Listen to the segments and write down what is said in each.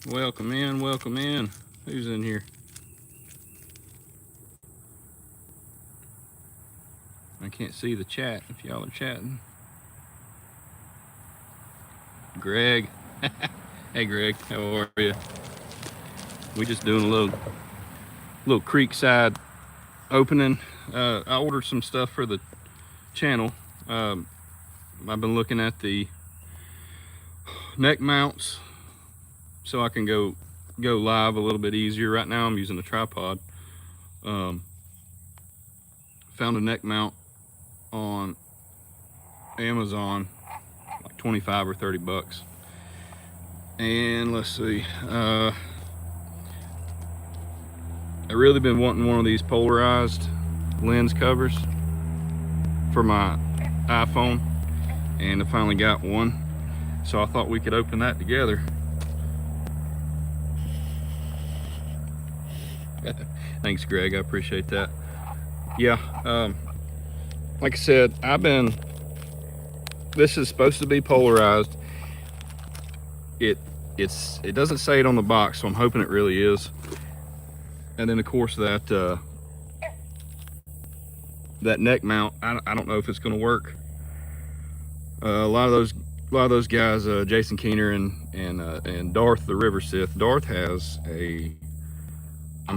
Welcome in, welcome in. Who's in here? I can't see the chat if y'all are chatting. Greg. Hey Greg, how are you? We just doing a little Creekside opening. I ordered some stuff for the channel. I've been looking at the neck mounts so I can go live a little bit easier. Right now I'm using a tripod. Found a neck mount on Amazon, like 25 or 30 bucks. And let's see, I really been wanting one of these polarized lens covers for my iPhone, and I finally got one. So I thought we could open that together. Thanks, Greg. I appreciate that. Yeah, like I said, this is supposed to be polarized. It doesn't say it on the box, so I'm hoping it really is. And then of course that neck mount, I don't know if it's going to work. A lot of those guys, Jason Keener and Darth the River Sith. Darth has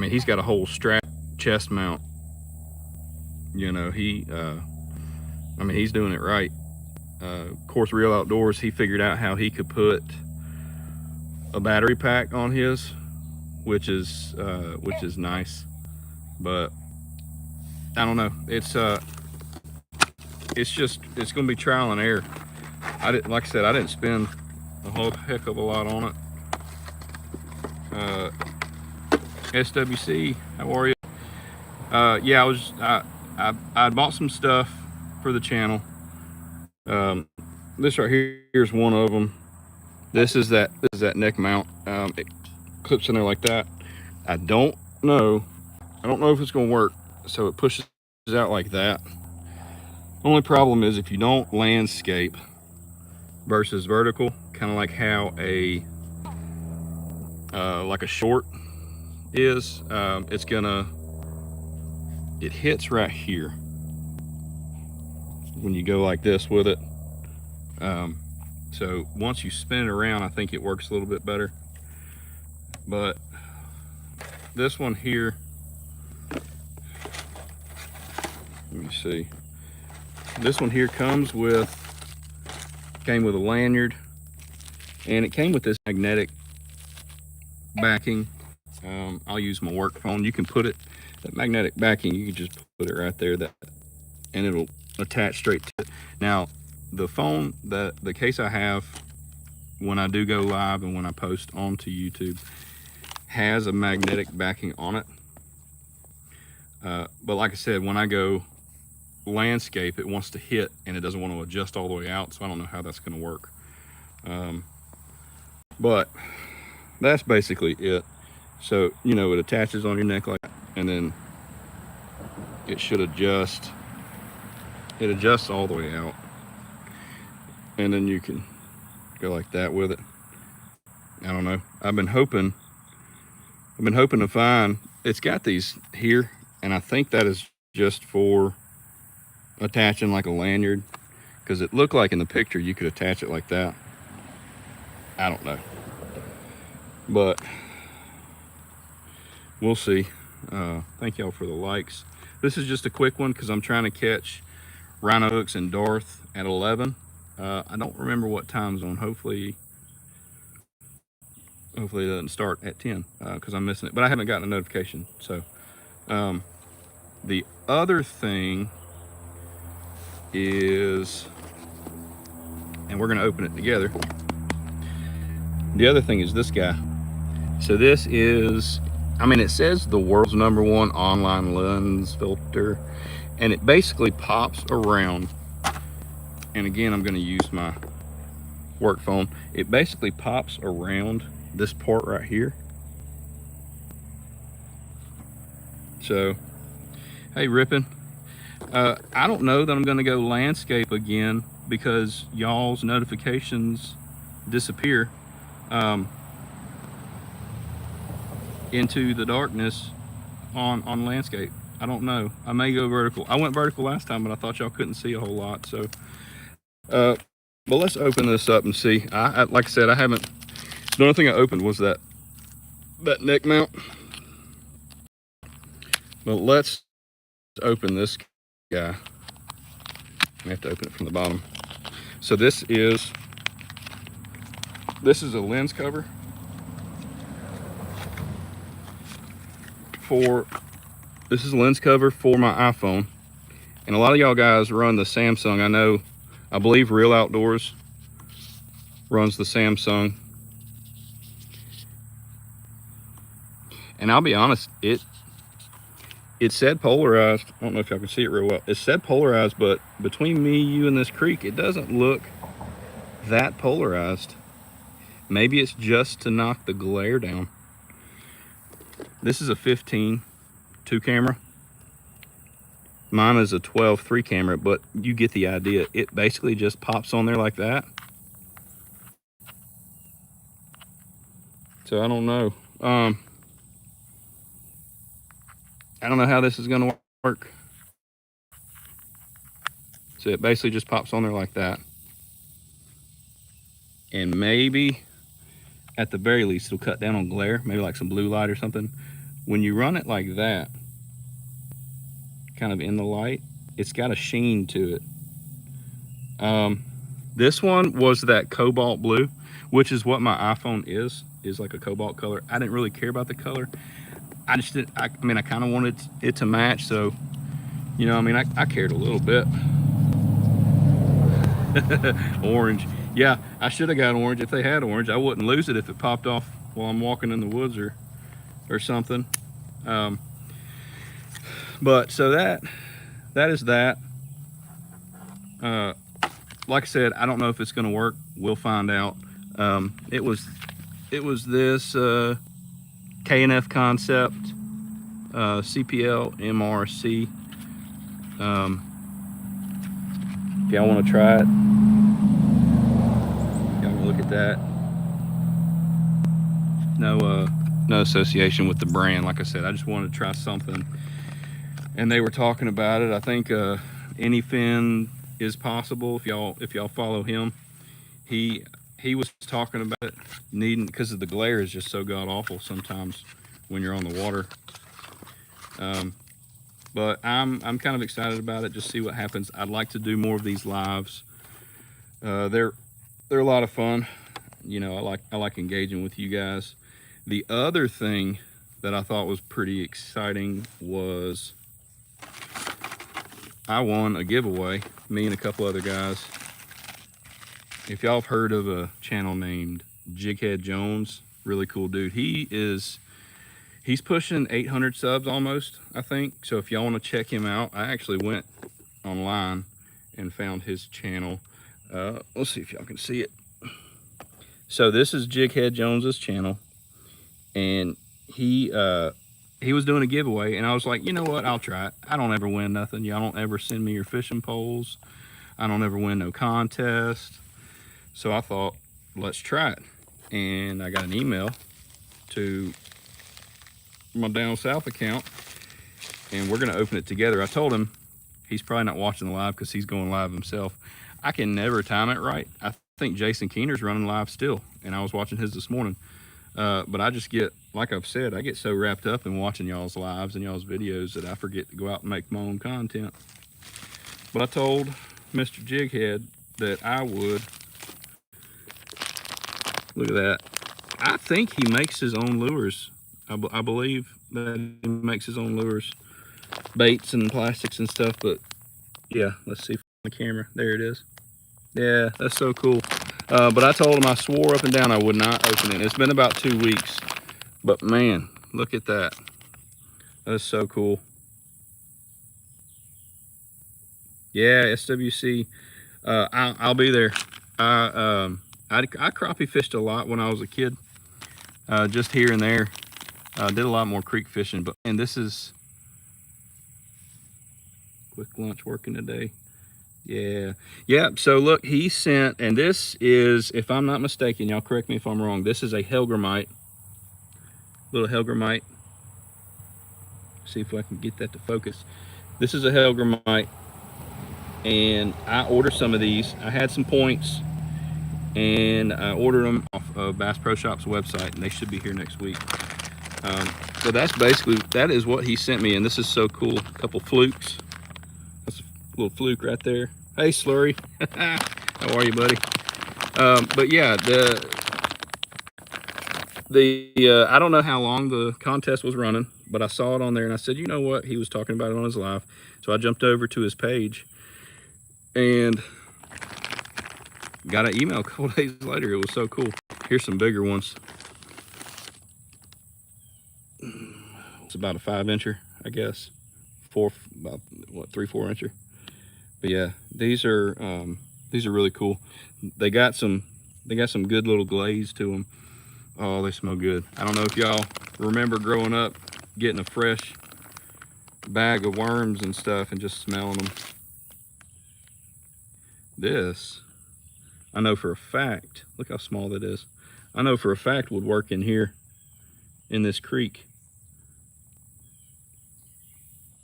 he's got a whole strap chest mount. You know, he's doing it right. Of course, Real Outdoors, he figured out how he could put a battery pack on his, which is nice. But I don't know. It's going to be trial and error. Like I said, I didn't spend a whole heck of a lot on it. SWC, how are you? Yeah, I bought some stuff for the channel. This right here's one of them. This is that neck mount. It clips in there like that. I don't know if it's gonna work. So it pushes out like that. Only problem is if you don't landscape versus vertical, kind of like how a short is, it hits right here when you go like this with it. So once you spin it around, I think it works a little bit better. But this one here, let me see. This one here came with a lanyard, and it came with this magnetic backing. I'll use my work phone. You can put that magnetic backing, you can just put it right there, and it'll attach straight to it. Now, the phone, the case I have when I do go live and when I post onto YouTube, has a magnetic backing on it. But like I said, when I go landscape, it wants to hit and it doesn't want to adjust all the way out, so I don't know how that's going to work. But that's basically it. So, you know, it attaches on your neck like that, and then it should adjust. It adjusts all the way out, and then you can go like that with it. I don't know. I've been hoping to find, it's got these here, and I think that is just for attaching like a lanyard, because it looked like in the picture you could attach it like that. I don't know, but we'll see. Thank y'all for the likes. This is just a quick one because I'm trying to catch Rhino Hooks and Darth at 11. I don't remember what time zone. Hopefully it doesn't start at 10 because I'm missing it, but I haven't gotten a notification. So the other thing is, and we're going to open it together. The other thing is this guy. So this is, it says the world's #1 online lens filter, and it basically pops around. And again, I'm going to use my work phone. It basically pops around this part right here. So, hey, Rippin'. I don't know that I'm going to go landscape again because y'all's notifications disappear. into the darkness on landscape. I don't know. I may go vertical. I went vertical last time, but I thought y'all couldn't see a whole lot. So, but let's open this up and see. Like I said, I haven't. The only thing I opened was that neck mount. But let's open this guy. I have to open it from the bottom. So this is a lens cover for my iPhone. And a lot of y'all guys run the Samsung. I believe Real Outdoors runs the Samsung. And I'll be honest, it said polarized. I don't know if y'all can see it real well. It said polarized, but between me, you, and this creek, it doesn't look that polarized. Maybe it's just to knock the glare down. This is a 15 2 camera. Mine is a 12 3 camera, but you get the idea. It basically just pops on there like that. So I don't know. I don't know how this is going to work. So it basically just pops on there like that. And maybe, at the very least, it'll cut down on glare. Maybe like some blue light or something. When you run it like that, kind of in the light, it's got a sheen to it. This one was that cobalt blue, which is what my iPhone is like a cobalt color. I didn't really care about the color. I just didn't, I mean, I kind of wanted it to match, so, you know, I mean, I cared a little bit. Orange. Yeah, I should have got orange if they had orange. I wouldn't lose it if it popped off while I'm walking in the woods or something. But so that is that. Like I said, I don't know if it's going to work. We'll find out. It was this K&F Concept CPL MRC. If y'all want to try it, y'all want to look at that. No association with the brand. Like I said, I just wanted to try something, and they were talking about it. I think Anyfin is possible if y'all follow him. He was talking about it needing, because of the glare is just so god awful sometimes when you're on the water. But I'm kind of excited about it. Just see what happens. I'd like to do more of these lives. They're a lot of fun. You know, I like engaging with you guys. The other thing that I thought was pretty exciting was I won a giveaway, me and a couple other guys. If y'all have heard of a channel named Jighead Jones, really cool dude. He's pushing 800 subs almost, I think. So if y'all want to check him out, I actually went online and found his channel. Let's see if y'all can see it. So this is Jighead Jones's channel, and he was doing a giveaway, and I was like, you know what, I'll try it. I don't ever win nothing. Y'all don't ever send me your fishing poles. I don't ever win no contest. So I thought, let's try it. And I got an email to my Down South account, and we're gonna open it together. I told him, he's probably not watching the live because he's going live himself. I can never time it right. I think Jason Keener's running live still, and I was watching his this morning. But I just get, like I've said, I get so wrapped up in watching y'all's lives and y'all's videos that I forget to go out and make my own content. But I told Mr. Jighead that I would. Look at that. I think he makes his own lures. I believe that he makes his own lures, baits and plastics and stuff. But yeah, let's see on the camera. There it is. Yeah, that's so cool. But I told him, I swore up and down I would not open it. It's been about 2 weeks, but man, look at that. That's so cool. Yeah, SWC. I'll be there. I crappie fished a lot when I was a kid, just here and there. Did a lot more creek fishing, but and this is quick lunch working today. Yeah. So look, he sent, and this is, if I'm not mistaken, y'all correct me if I'm wrong, this is a Hellgrammite little hellgrammite. See if I can get that to focus. This is a hellgrammite, and I ordered some of these. I had some points, and I ordered them off of Bass Pro Shops website, and they should be here next week. So that's basically, that is what he sent me, and this is so cool. A couple flukes. That's a little fluke right there. Hey, Slurry. How are you, buddy? But yeah, I don't know how long the contest was running, but I saw it on there, and I said, you know what? He was talking about it on his live, so I jumped over to his page, and got an email a couple days later. It was so cool. Here's some bigger ones. It's about a 5-incher, I guess. About what, 3-4 incher. But yeah, these are really cool. They got some good little glaze to them. Oh, they smell good. I don't know if y'all remember growing up getting a fresh bag of worms and stuff and just smelling them. This, I know for a fact, look how small that is. I know for a fact would work in here in this creek.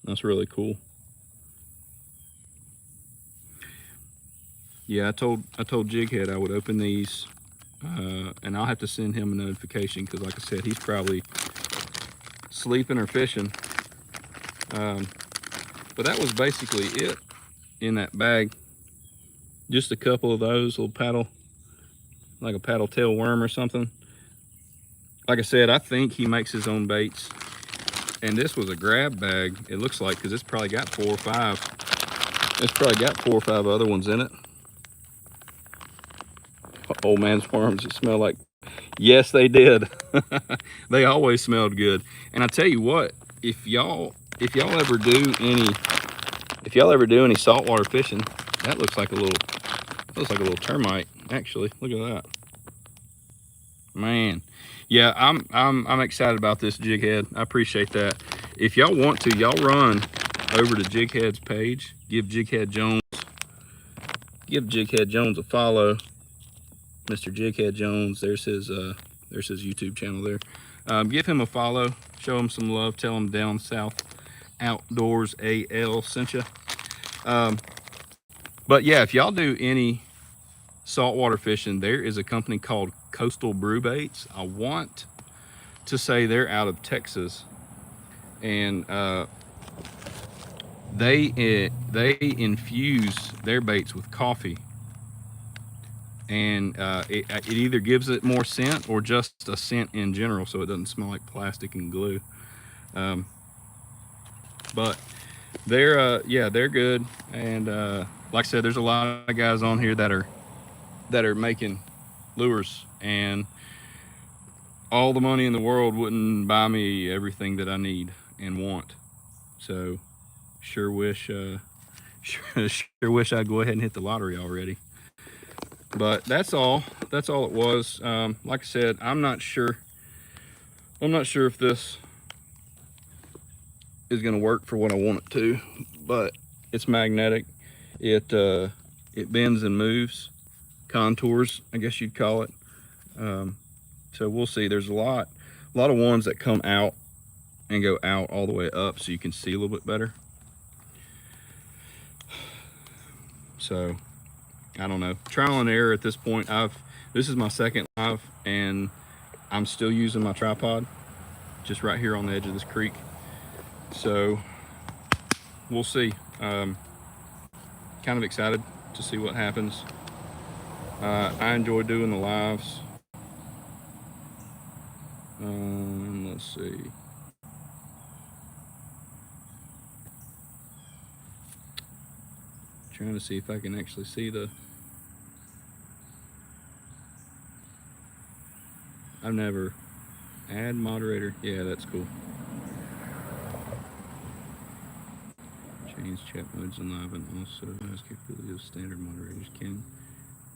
That's really cool. Yeah, I told Jighead I would open these, and I'll have to send him a notification because, like I said, he's probably sleeping or fishing. But that was basically it in that bag. Just a couple of those little paddle, like a paddle tail worm or something. Like I said, I think he makes his own baits. And this was a grab bag, it looks like, because it's probably got 4 or 5. It's probably got 4 or 5 other ones in it. Old man's worms that smell like, yes, they did. They always smelled good. And I tell you what, if y'all ever do any saltwater fishing, that looks like a little termite. Actually, look at that, man. Yeah, I'm excited about this, Jighead. I appreciate that. If y'all want to, y'all run over to Jighead's page. Give Jighead Jones a follow. Mr. Jighead Jones. There's his YouTube channel there. Give him a follow. Show him some love. Tell him Down South Outdoors AL sent you. But yeah, if y'all do any saltwater fishing, there is a company called Coastal Brew Baits. I want to say they're out of Texas, and they infuse their baits with coffee, and it either gives it more scent or just a scent in general, so it doesn't smell like plastic and glue. But they're they're good, and like I said, there's a lot of guys on here that are making lures, and all the money in the world wouldn't buy me everything that I need and want. So sure wish sure wish I'd go ahead and hit the lottery already. But that's all it was. Like I said, I'm not sure if this is going to work for what I want it to, but it's magnetic. It bends and moves, contours, I guess you'd call it. So we'll see. There's a lot of ones that come out and go out all the way up, so you can see a little bit better. So I don't know, trial and error at this point. This is my second live, and I'm still using my tripod just right here on the edge of this creek. So we'll see. Kind of excited to see what happens. I enjoy doing the lives. Let's see. Trying to see if I can actually see the. I've never add moderator. Yeah, that's cool. Change chat modes in live, and also has capability of standard moderators can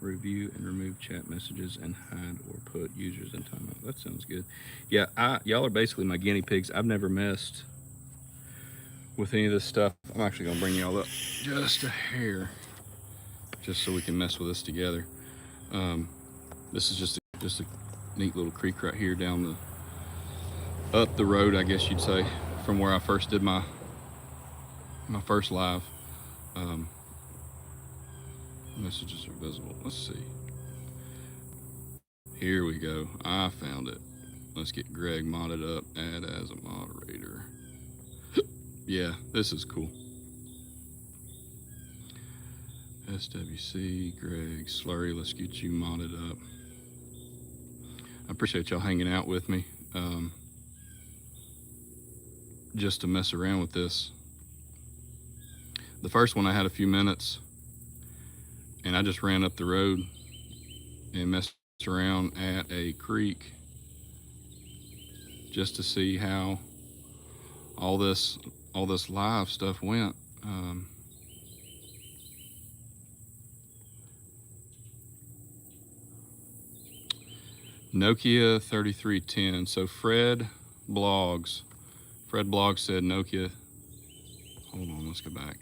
review and remove chat messages and hide or put users in timeout. That sounds good. Yeah, y'all are basically my guinea pigs. I've never messed with any of this stuff. I'm actually gonna bring y'all up just a hair, just so we can mess with this together. This is just a neat little creek right here down up the road, I guess you'd say, from where I first did my first live. Um, Messages are visible. Let's see. Here we go. I found it. Let's get Greg modded up. Add as a moderator. Yeah, this is cool. SWC, Greg, Slurry, let's get you modded up. I appreciate y'all hanging out with me. Just to mess around with this. The first one I had a few minutes, and I just ran up the road and messed around at a creek just to see how all this live stuff went. Nokia 3310. So Fred Blogs said Nokia. Hold on, let's go back.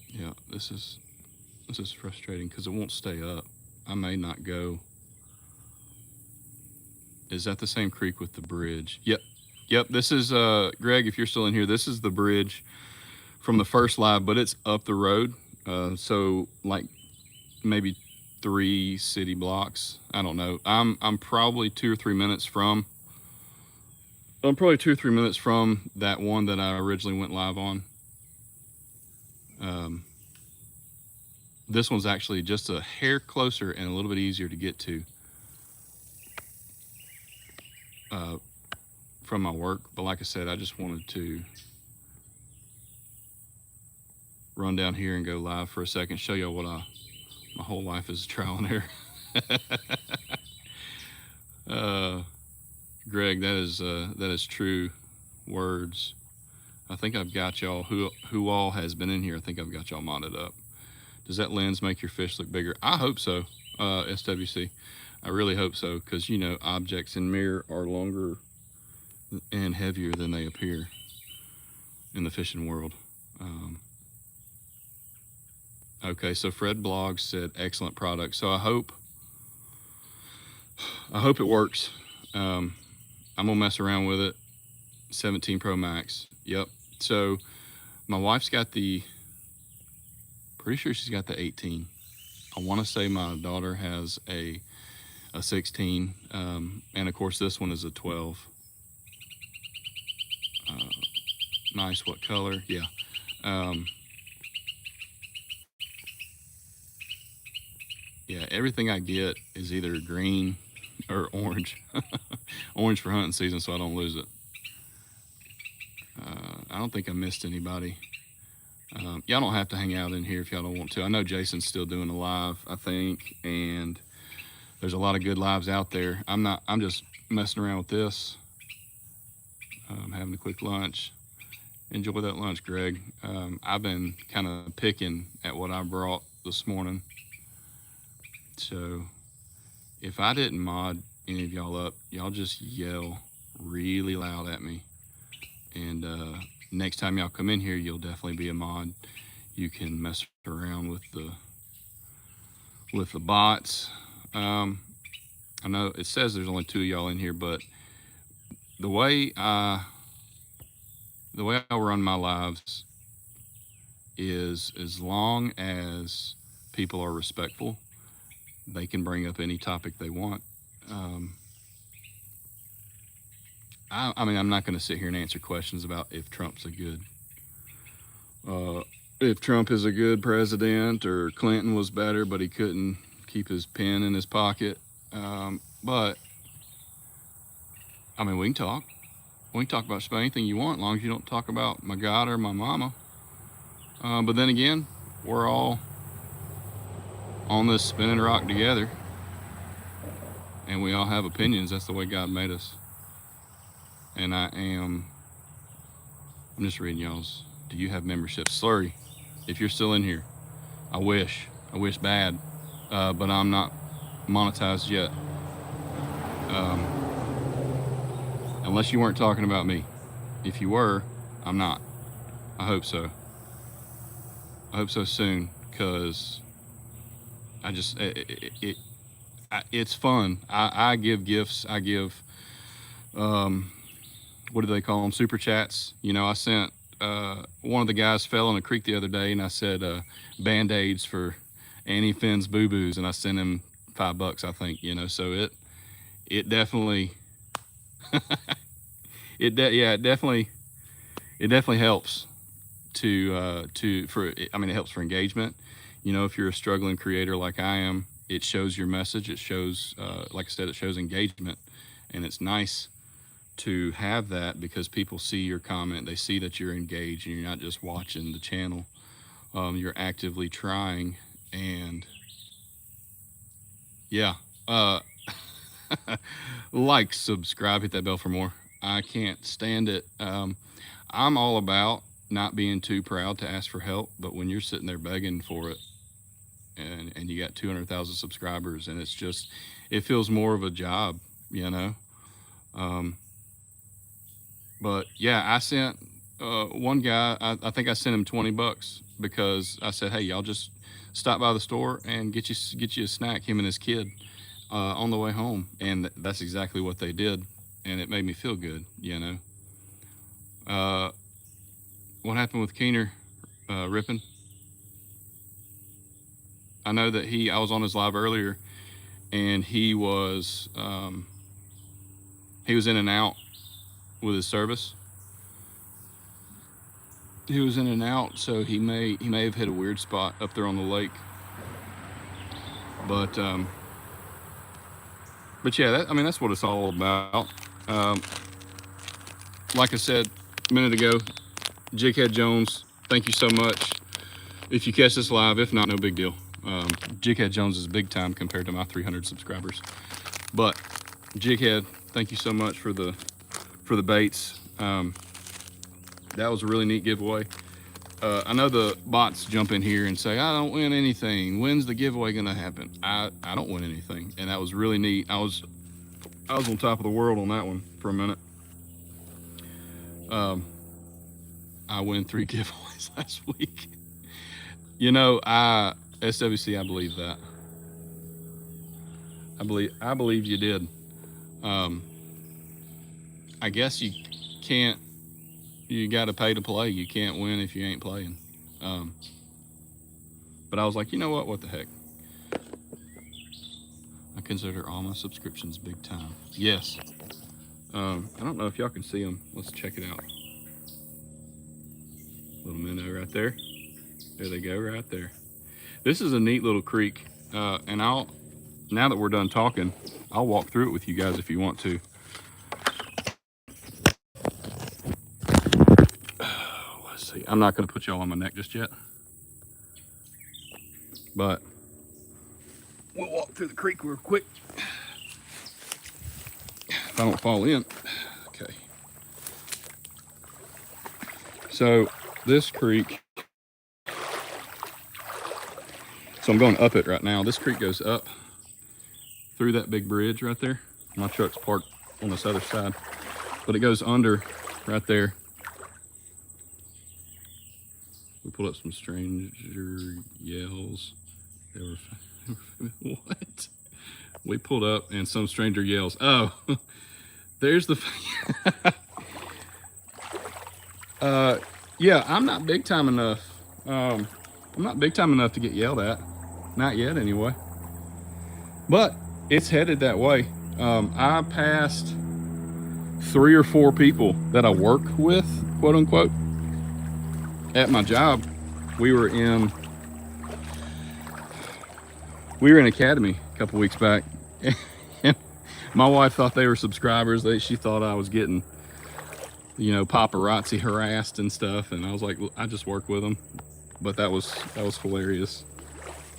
Yeah, this is frustrating because it won't stay up. I may not go. Is that the same creek with the bridge? Yep. This is Greg. If you're still in here, this is the bridge from the first live, but it's up the road. So like maybe 3 city blocks. I don't know. I'm probably 2 or 3 minutes from. I'm probably 2 or 3 minutes from that one that I originally went live on. This one's actually just a hair closer and a little bit easier to get to from my work. But like I said, I just wanted to run down here and go live for a second, show y'all what my whole life is trial and error. Greg, that is true words. I think I've got y'all, who all has been in here, I think I've got y'all modded up. Does that lens make your fish look bigger? I hope so, SWC. I really hope so, because you know objects in mirror are longer and heavier than they appear in the fishing world. Okay, so Fred Blogs said excellent product. So I hope it works. I'm gonna mess around with it. 17 Pro Max. Yep. So my wife's got pretty sure she's got the 18. I want to say my daughter has a 16, and of course this one is a 12. Nice. What color? Yeah. Yeah, everything I get is either green or orange. Orange for hunting season, so I don't lose it. I don't think I missed anybody. Y'all don't have to hang out in here if y'all don't want to. I know Jason's still doing a live, I think, and there's a lot of good lives out there. I'm just messing around with this. Having a quick lunch. Enjoy that lunch, Greg. I've been kind of picking at what I brought this morning. So if I didn't mod any of y'all up, y'all just yell really loud at me. And next time y'all come in here, you'll definitely be a mod. You can mess around with the bots. I know it says there's only 2 of y'all in here, but the way I run my lives is as long as people are respectful, they can bring up any topic they want. I mean, I'm not going to sit here and answer questions about if Trump's if Trump is a good president, or Clinton was better, but he couldn't keep his pen in his pocket. But I mean, we can talk. We can talk about anything you want, as long as you don't talk about my God or my mama. But then again, we're all on this spinning rock together, and we all have opinions. That's the way God made us. And I'm just reading y'all's. Do you have membership? Slurry, if you're still in here, I wish bad, but I'm not monetized yet. Unless you weren't talking about me. If you were, I'm not. I hope so. I hope so soon, because I it's fun. I give gifts. I give, what do they call them? Super chats. You know, I sent, one of the guys fell in a creek the other day, and I said, Band-Aids for Annie Finn's boo-boos, and I sent him $5, I think, you know, so it definitely, it definitely helps I mean, it helps for engagement. You know, if you're a struggling creator like I am, it shows your message. It shows, like I said, it shows engagement, and it's nice to have that because people see your comment. They see that you're engaged and you're not just watching the channel. You're actively trying, and yeah, like, subscribe, hit that bell for more. I can't stand it. I'm all about not being too proud to ask for help, but when you're sitting there begging for it, and you got 200,000 subscribers, and it's just, it feels more of a job, you know. But yeah, I sent one guy, I think I sent him $20 because I said, hey, y'all just stop by the store and get you a snack, him and his kid, on the way home. And that's exactly what they did, and it made me feel good, you know. What happened with Keener Rippin? I know that I was on his live earlier, and he was in and out with his service. He was in and out, so he may have hit a weird spot up there on the lake. But yeah, I mean, that's what it's all about. Like I said a minute ago, Jighead Jones, thank you so much. If you catch this live, if not, no big deal. Jighead Jones is big time compared to my 300 subscribers. But Jighead, thank you so much for the baits. That was a really neat giveaway. I know the bots jump in here and say, I don't win anything. When's the giveaway gonna happen? I don't win anything, and that was really neat. I was on top of the world on that one for a minute. I win 3 giveaways last week. You know, SWC, I believe that. I believe you did. I guess you can't. You got to pay to play. You can't win if you ain't playing. But I was like, you know what? What the heck? I consider all my subscriptions big time. Yes. I don't know if y'all can see them. Let's check it out. Little minnow right there. There they go, right there. This is a neat little creek, and now that we're done talking, I'll walk through it with you guys if you want to. Let's see. I'm not going to put y'all on my neck just yet, but we'll walk through the creek real quick. If I don't fall in. Okay. So this creek, so I'm going up it right now. This creek goes up through that big bridge right there. My truck's parked on this other side, but it goes under right there. We pulled up some stranger yells. What? We pulled up and some stranger yells. Oh, there's the. Yeah, I'm not big time enough. I'm not big time enough to get yelled at. Not yet, anyway. But it's headed that way. I passed 3 or 4 people that I work with, quote unquote, at my job. We were in Academy a couple weeks back. And my wife thought they were subscribers. She thought I was getting, you know, paparazzi harassed and stuff. And I was like, I just work with them. But that was hilarious.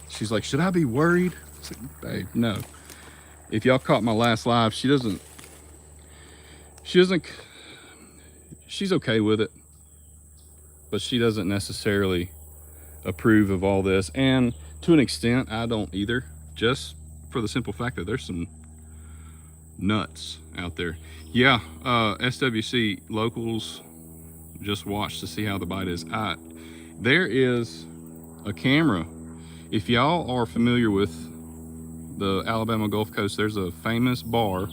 She's like, should I be worried? I was like, babe, no. If y'all caught my last live, she's okay with it, but she doesn't necessarily approve of all this. And to an extent, I don't either, just for the simple fact that there's some nuts out there. Yeah, SWC locals, just watch to see how the bite is. There is a camera. If y'all are familiar with the Alabama Gulf Coast, there's a famous bar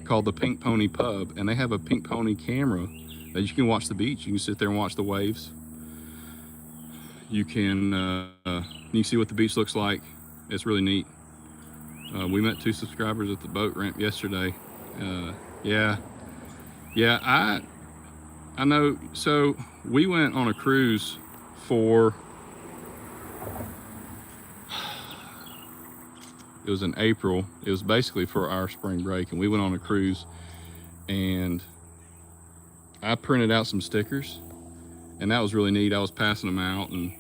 called the Pink Pony Pub, and they have a Pink Pony camera that you can watch the beach. You can sit there and watch the waves. You can see what the beach looks like. It's really neat. We met 2 subscribers at the boat ramp yesterday. Yeah, I know. So we went on a cruise for, it was in April. It was basically for our spring break, and we went on a cruise, and I printed out some stickers, and that was really neat. I was passing them out, and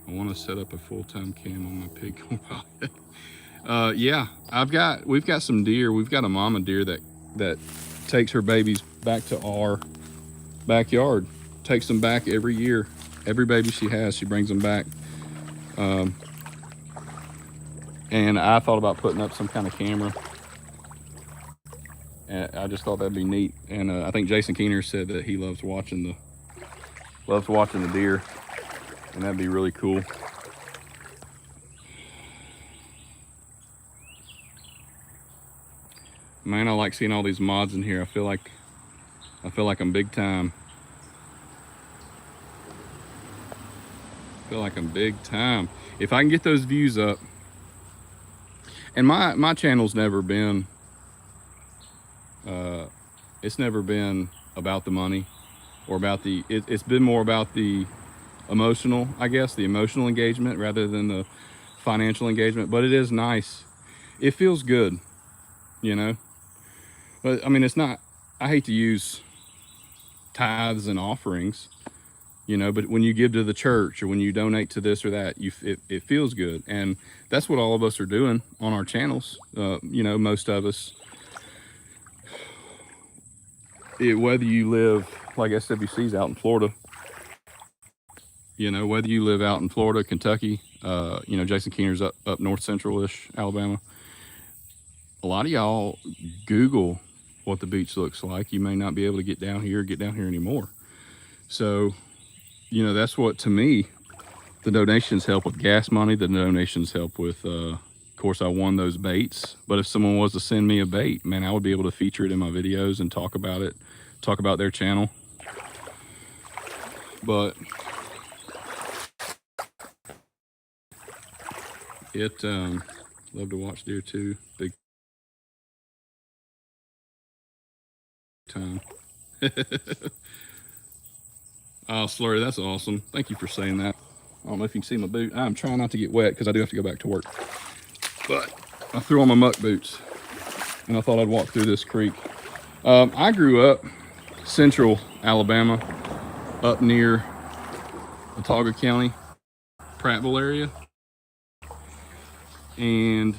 I want to set up a full-time cam on my pig. Yeah, we've got some deer. We've got a mama deer that takes her babies back to our backyard, takes them back every year. Every baby she has, she brings them back. And I thought about putting up some kind of camera, and I just thought that'd be neat. And I think Jason Keener said that he loves watching the deer, and that'd be really cool. Man, I like seeing all these mods in here. I feel like I'm big time. If I can get those views up, and my channel's never been, it's never been about the money or about it's been more about the emotional, I guess, the emotional engagement rather than the financial engagement. But it is nice. It feels good, you know. But I mean, it's not, I hate to use tithes and offerings, you know, but when you give to the church or when you donate to this or that, it feels good. And that's what all of us are doing on our channels. You know, most of us, whether you live like SWC's out in Florida, you know, whether you live out in Florida, Kentucky, you know, Jason Keener's up north central-ish Alabama. A lot of y'all Google what the beach looks like. You may not be able to get down here anymore. So, you know, that's what, to me, the donations help with gas money. The donations help with, of course, I won those baits. But if someone was to send me a bait, man, I would be able to feature it in my videos and talk about it, talk about their channel. But love to watch deer too. Big time. Oh, Slurry, that's awesome. Thank you for saying that. I don't know if you can see my boot. I'm trying not to get wet because I do have to go back to work. But I threw on my muck boots and I thought I'd walk through this creek. I grew up central Alabama, up near Watauga County, Prattville area. And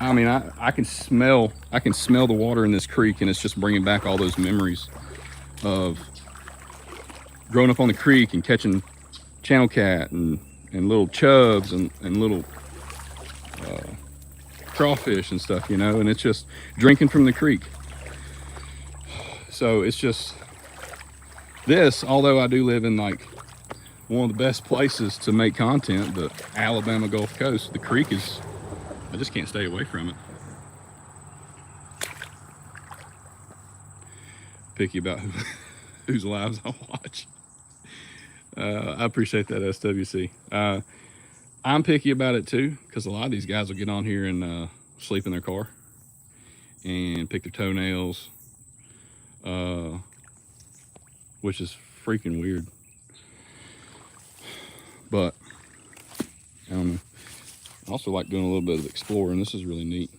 I mean, I can smell the water in this creek, and it's just bringing back all those memories of growing up on the creek and catching channel cat and little chubs and little crawfish and stuff, you know, and it's just drinking from the creek. So it's just this, although I do live in like one of the best places to make content, the Alabama Gulf Coast, the creek is, I just can't stay away from it. Picky about whose lives I watch. I appreciate that, SWC. I'm picky about it too, because a lot of these guys will get on here and sleep in their car and pick their toenails, which is freaking weird. But I don't know. I also like doing a little bit of exploring. This is really neat.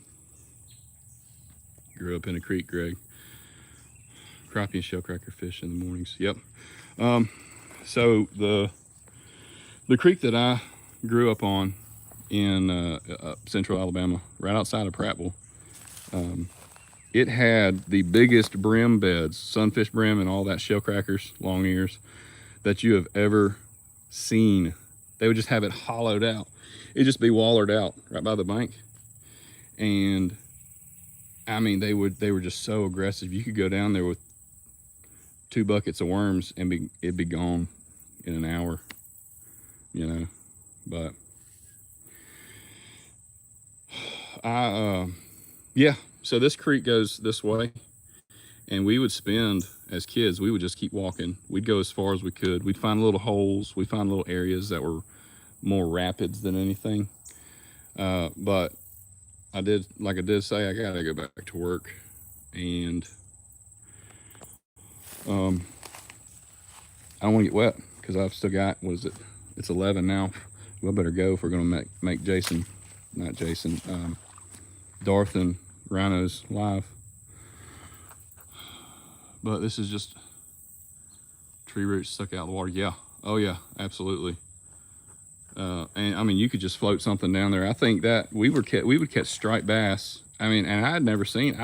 Grew up in a creek, Greg. Crappie and shellcracker fish in the mornings. Yep. So the creek that I grew up on in central Alabama, right outside of Prattville, it had the biggest brim beds, sunfish brim and all that, shellcrackers, long ears, that you have ever seen. They would just have it hollowed out. It'd just be wallered out right by the bank. And I mean, they were just so aggressive. You could go down there with 2 buckets of worms and it'd be gone in an hour, you know. But Yeah, so this creek goes this way, and we would spend, as kids, we would just keep walking. We'd go as far as we could. We'd find little holes. We'd find little areas that were more rapids than anything. But I did say, I gotta go back to work, and I don't want to get wet because I've still got, what is it? It's 11 now. We better go if we're gonna make Darth and Rhinos live. But this is just tree roots stuck out of the water. Yeah. Oh yeah, absolutely. And I mean, you could just float something down there. I think that we would catch striped bass. I mean, and I had never seen.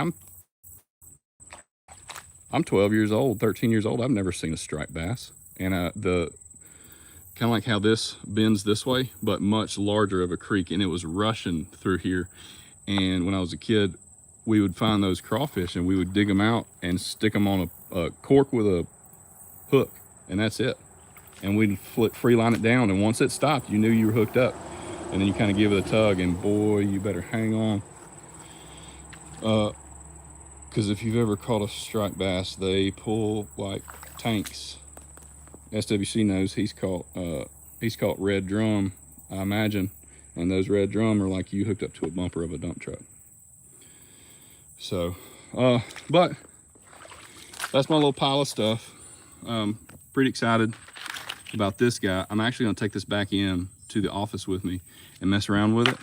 I'm 12 years old, 13 years old. I've never seen a striped bass. And the kind of like how this bends this way, but much larger of a creek, and it was rushing through here. And when I was a kid, we would find those crawfish and we would dig them out and stick them on a cork with a hook, and that's it. And we'd free line it down, and once it stopped, you knew you were hooked up. And then you kind of give it a tug, and boy, you better hang on. Because if you've ever caught a striped bass, they pull like tanks. SWC knows he's caught red drum, I imagine, and those red drum are like you hooked up to a bumper of a dump truck. So, but that's my little pile of stuff. Pretty excited about this guy. I'm actually gonna take this back in to the office with me and mess around with it.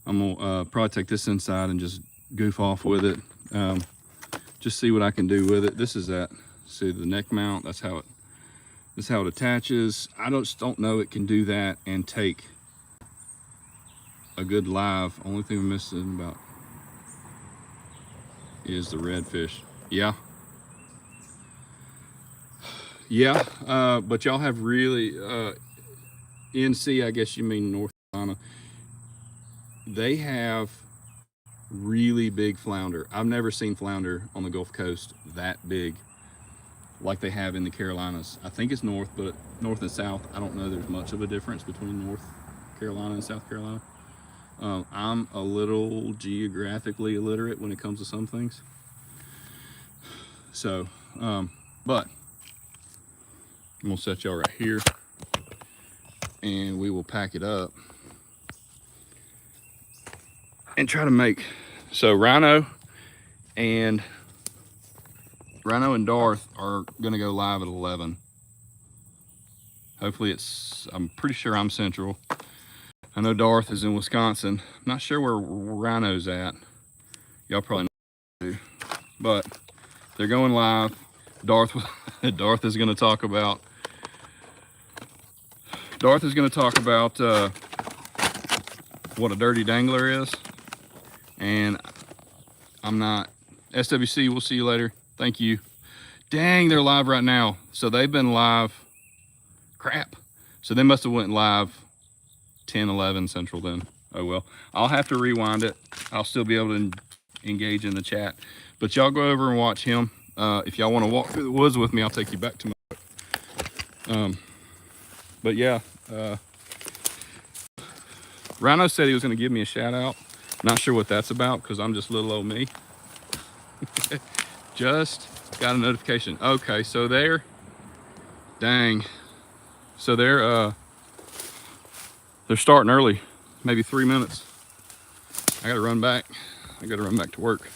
I'm gonna probably take this inside and just goof off with it. Just see what I can do with it. This is that, see the neck mount, this is how it attaches. I just don't know it can do that and take a good live. Only thing I'm missing about is the redfish. Yeah. Yeah, but y'all have really, NC, I guess you mean North Carolina, they have really big flounder. I've never seen flounder on the Gulf Coast that big like they have in the Carolinas. I think it's north, but north and south, I don't know there's much of a difference between North Carolina and South Carolina. I'm a little geographically illiterate when it comes to some things. So, but I'm gonna set y'all right here and we will pack it up and try to make, so Rhino and Darth are gonna go live at 11. Hopefully I'm pretty sure I'm central. I know Darth is in Wisconsin. I'm not sure where Rhino's at. Y'all probably know, but they're going live. Darth is gonna talk about what a dirty dangler is, and I'm not. SWC, we'll see you later. Thank you. Dang, they're live right now. So they've been live, crap. So they must have went live 10, 11 Central then. Oh well, I'll have to rewind it. I'll still be able to engage in the chat. But y'all go over and watch him. If y'all want to walk through the woods with me, I'll take you back to my, but yeah, Rhino said he was going to give me a shout out. Not sure what that's about because I'm just little old me. Just got a notification. Okay, so dang. So they're starting early, maybe 3 minutes. I gotta run back. I gotta run back to work.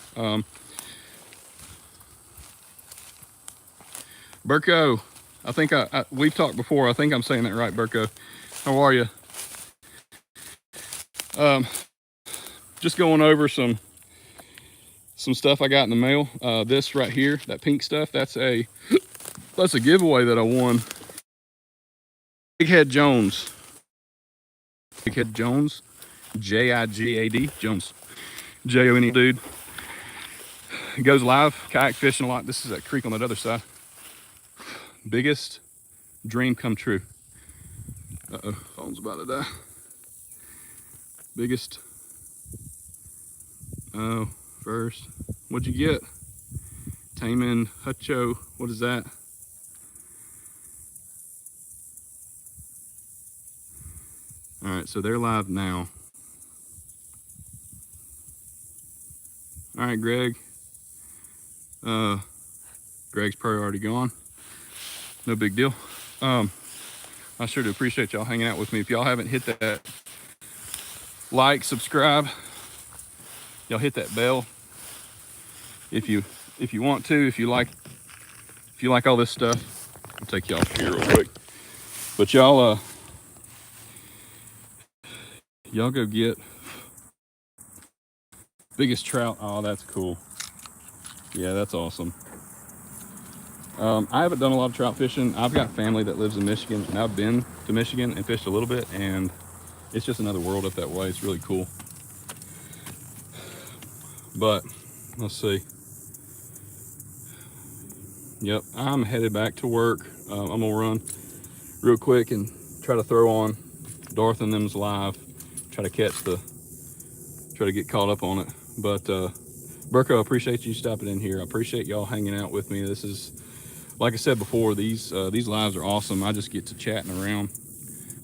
Burko, I think we've talked before. I think I'm saying that right, Burko. How are you? Just going over some stuff I got in the mail. This right here, that pink stuff, that's a giveaway that I won. Big Head Jones, J-I-G-A-D, Jones, J-O-N-E, dude. He goes live, kayak fishing a lot. This is that creek on that other side. Biggest dream come true. Uh-oh, phone's about to die. Biggest, oh, first, what'd you get? Taman Hutcho, what is that? All right, so they're live now. All right, Greg. Greg's probably already gone. No big deal. I sure do appreciate y'all hanging out with me. If y'all haven't hit that like, subscribe, y'all hit that bell. If you want to, if you like all this stuff, I'll take y'all here real quick. But y'all go get biggest trout. Oh, that's cool. Yeah, that's awesome. I haven't done a lot of trout fishing. I've got family that lives in Michigan, and I've been to Michigan and fished a little bit, and it's just another world up that way. It's really cool. But let's see. Yep, I'm headed back to work. I'm gonna run real quick and try to throw on Darth and them's live. Try to get caught up on it. But Burko, I appreciate you stopping in here. I appreciate y'all hanging out with me. This is, like I said before, these lives are awesome. I just get to chatting around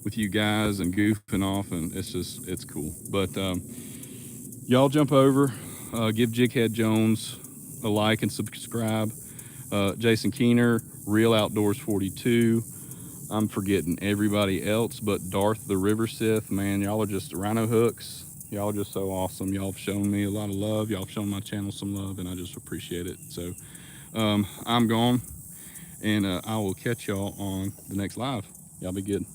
with you guys and goofing off, and it's cool. But y'all jump over, give Jighead Jones a like and subscribe. Jason Keener, Real Outdoors 42. I'm forgetting everybody else, but Darth the River Sith, man, y'all are just rhino hooks. Y'all are just so awesome. Y'all have shown me a lot of love. Y'all have shown my channel some love, and I just appreciate it. So I'm gone, and I will catch y'all on the next live. Y'all be good.